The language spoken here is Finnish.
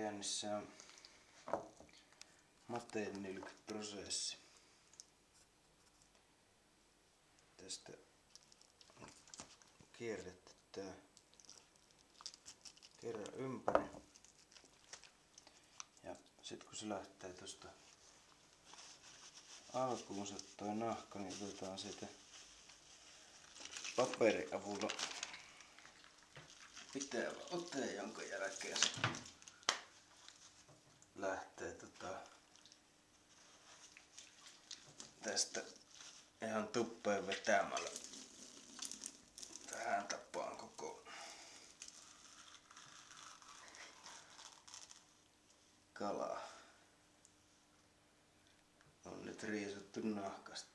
käynnissä on mateenylkyprosessi. Tästä on kierretty tää kerran ympäri. Ja sit kun se lähtee tosta alkuunsa toi nahka, niin otetaan siitä paperin avulla pitävä ote, jonka jälkeen se lähtee tästä ihan tuppeen vetämällä tähän tapaan koko kala on nyt riisuttu nahkasta.